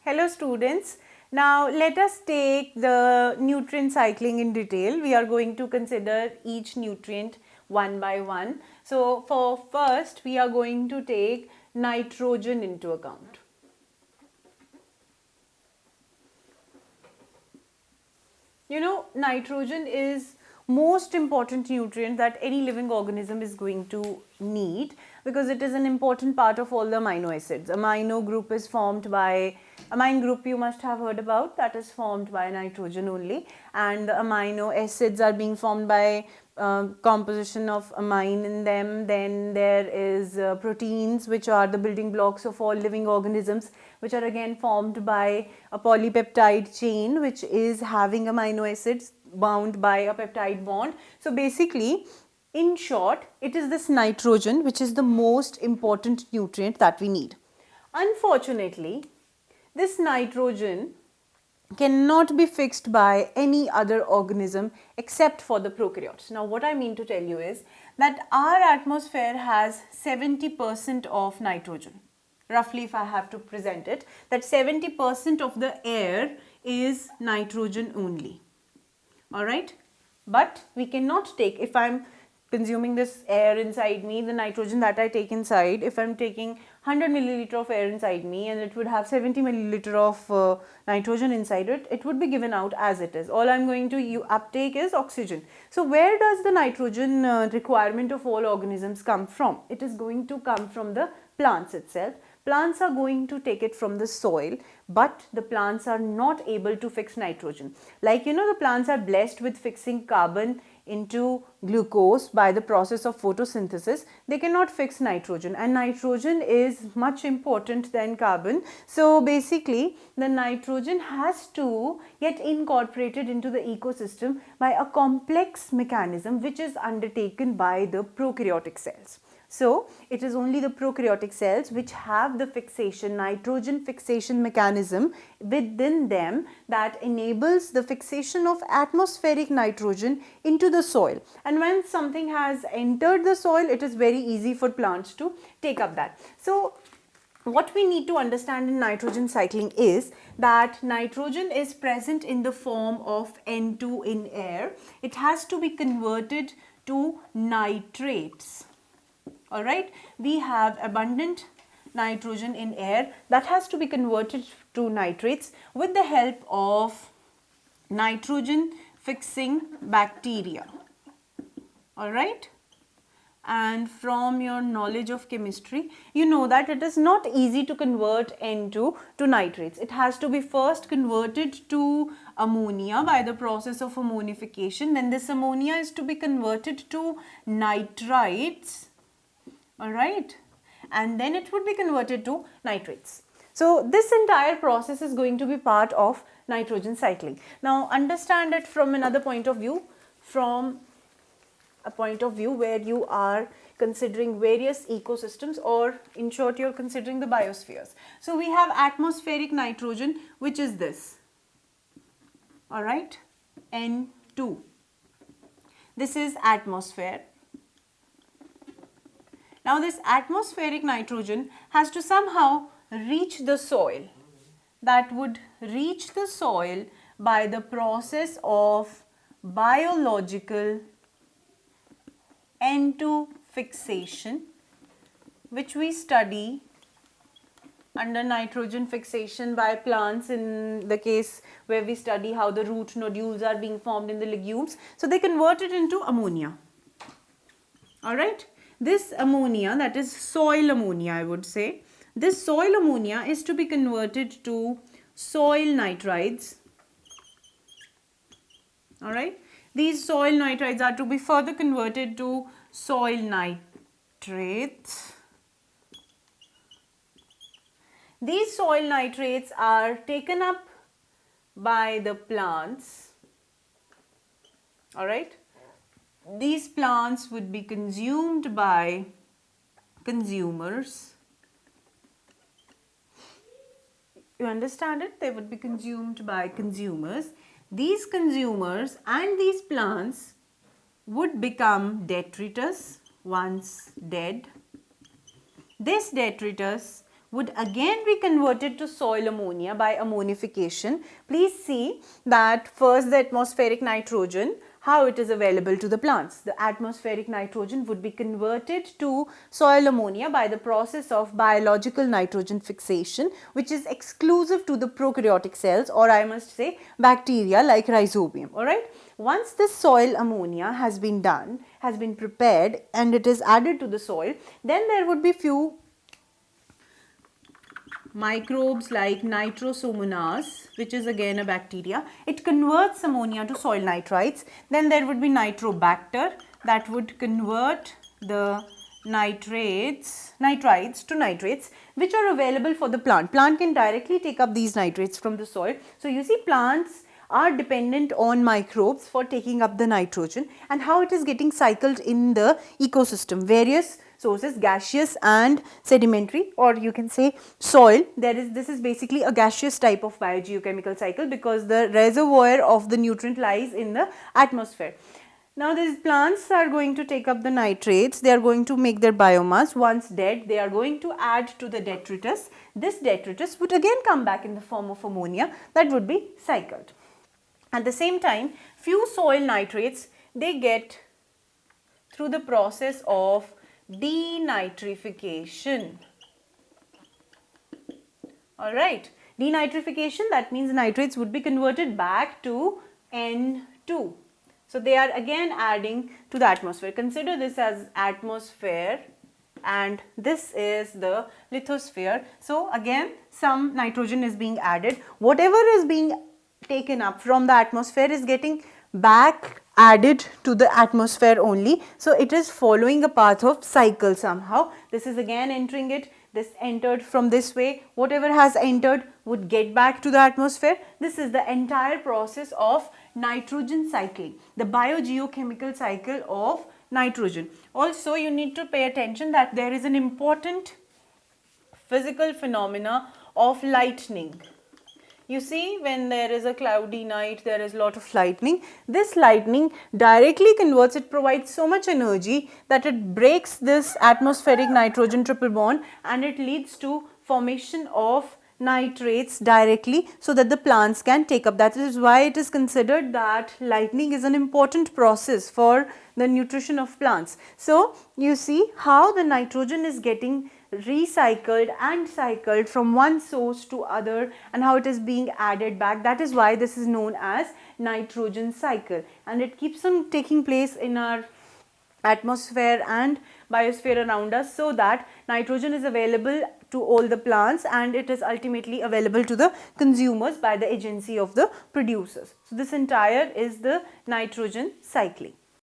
Hello students. Now let us take the nutrient cycling in detail. We are going to consider each nutrient one by one. So for first we are going to take nitrogen into account. You know, nitrogen is most important nutrient that any living organism is going to need because it is an important part of all the amino acids. Amino group is formed by, amine group you must have heard about, that is formed by nitrogen only, and the amino acids are being formed by composition of amine in them. Then there is proteins, which are the building blocks of all living organisms, which are again formed by a polypeptide chain, which is having amino acids bound by a peptide bond. So basically, in short, it is this nitrogen which is the most important nutrient that we need. Unfortunately, this nitrogen cannot be fixed by any other organism except for the prokaryotes. Now what I mean to tell you is that our atmosphere has 70% of nitrogen. Roughly, if I have to present it, that 70% of the air is nitrogen only. Alright, but we cannot take, if I am consuming this air inside me, the nitrogen that I take inside, if I am taking 100 milliliter of air inside me and it would have 70 milliliter of nitrogen inside it, it would be given out as it is. All I am going to uptake is oxygen. So where does the nitrogen requirement of all organisms come from? It is going to come from the plants itself. Plants are going to take it from the soil, but the plants are not able to fix nitrogen. Like, you know, the plants are blessed with fixing carbon into glucose by the process of photosynthesis. They cannot fix nitrogen, and nitrogen is much important than carbon. So basically, the nitrogen has to get incorporated into the ecosystem by a complex mechanism which is undertaken by the prokaryotic cells. So it is only the prokaryotic cells which have the fixation, nitrogen fixation mechanism within them that enables the fixation of atmospheric nitrogen into the soil. And when something has entered the soil, it is very easy for plants to take up that. So what we need to understand in nitrogen cycling is that nitrogen is present in the form of N2 in air. It has to be converted to nitrates. Alright, we have abundant nitrogen in air that has to be converted to nitrates with the help of nitrogen fixing bacteria. Alright, and from your knowledge of chemistry, you know that it is not easy to convert N2 to nitrates. It has to be first converted to ammonia by the process of ammonification. Then this ammonia is to be converted to nitrites. Alright, and then it would be converted to nitrates. So this entire process is going to be part of nitrogen cycling. Now understand it from another point of view, from a point of view where you are considering various ecosystems, or in short you are considering the biospheres. So we have atmospheric nitrogen, which is this, alright, N2. This is atmosphere. Now this atmospheric nitrogen has to somehow reach the soil. That would reach the soil by the process of biological N2 fixation, which we study under nitrogen fixation by plants in the case where we study how the root nodules are being formed in the legumes. So they convert it into ammonia. Alright. This ammonia, that is soil ammonia, I would say, this soil ammonia is to be converted to soil nitrites. Alright, these soil nitrites are to be further converted to soil nitrates. These soil nitrates are taken up by the plants. Alright. These plants would be consumed by consumers. You understand it? They would be consumed by consumers. These consumers and these plants would become detritus once dead. This detritus would again be converted to soil ammonia by ammonification. Please see that first the atmospheric nitrogen, how it is available to the plants. The atmospheric nitrogen would be converted to soil ammonia by the process of biological nitrogen fixation, which is exclusive to the prokaryotic cells, or I must say bacteria like rhizobium. Alright. Once this soil ammonia has been done, has been prepared, and it is added to the soil, then there would be few microbes like nitrosomonas, which is again a bacteria. It converts ammonia to soil nitrites. Then there would be nitrobacter that would convert the nitrites to nitrates, which are available for the plant. Plant can directly take up these nitrates from the soil. So you see, plants are dependent on microbes for taking up the nitrogen, and how it is getting cycled in the ecosystem. Various sources, gaseous and sedimentary, or you can say soil. This is basically a gaseous type of biogeochemical cycle because the reservoir of the nutrient lies in the atmosphere. Now these plants are going to take up the nitrates, they are going to make their biomass. Once dead, they are going to add to the detritus. This detritus would again come back in the form of ammonia that would be cycled. At the same time, few soil nitrates, they get through the process of denitrification. Alright, denitrification, that means nitrates would be converted back to N2. So they are again adding to the atmosphere. Consider this as atmosphere and this is the lithosphere. So again some nitrogen is being added. Whatever is being taken up from the atmosphere is getting back added to the atmosphere only. So it is following a path of cycle somehow. This is again entering it. This entered from this way. Whatever has entered would get back to the atmosphere. This is the entire process of nitrogen cycling, the biogeochemical cycle of nitrogen. Also, you need to pay attention that there is an important physical phenomena of lightning. You see, when there is a cloudy night, there is a lot of lightning. This lightning directly converts, it provides so much energy that it breaks this atmospheric nitrogen triple bond and it leads to formation of nitrates directly so that the plants can take up. That is why it is considered that lightning is an important process for the nutrition of plants. So, you see how the nitrogen is getting recycled and cycled from one source to other and how it is being added back. That is why this is known as nitrogen cycle, and it keeps on taking place in our atmosphere and biosphere around us so that nitrogen is available to all the plants and it is ultimately available to the consumers by the agency of the producers. So this entire is the nitrogen cycling.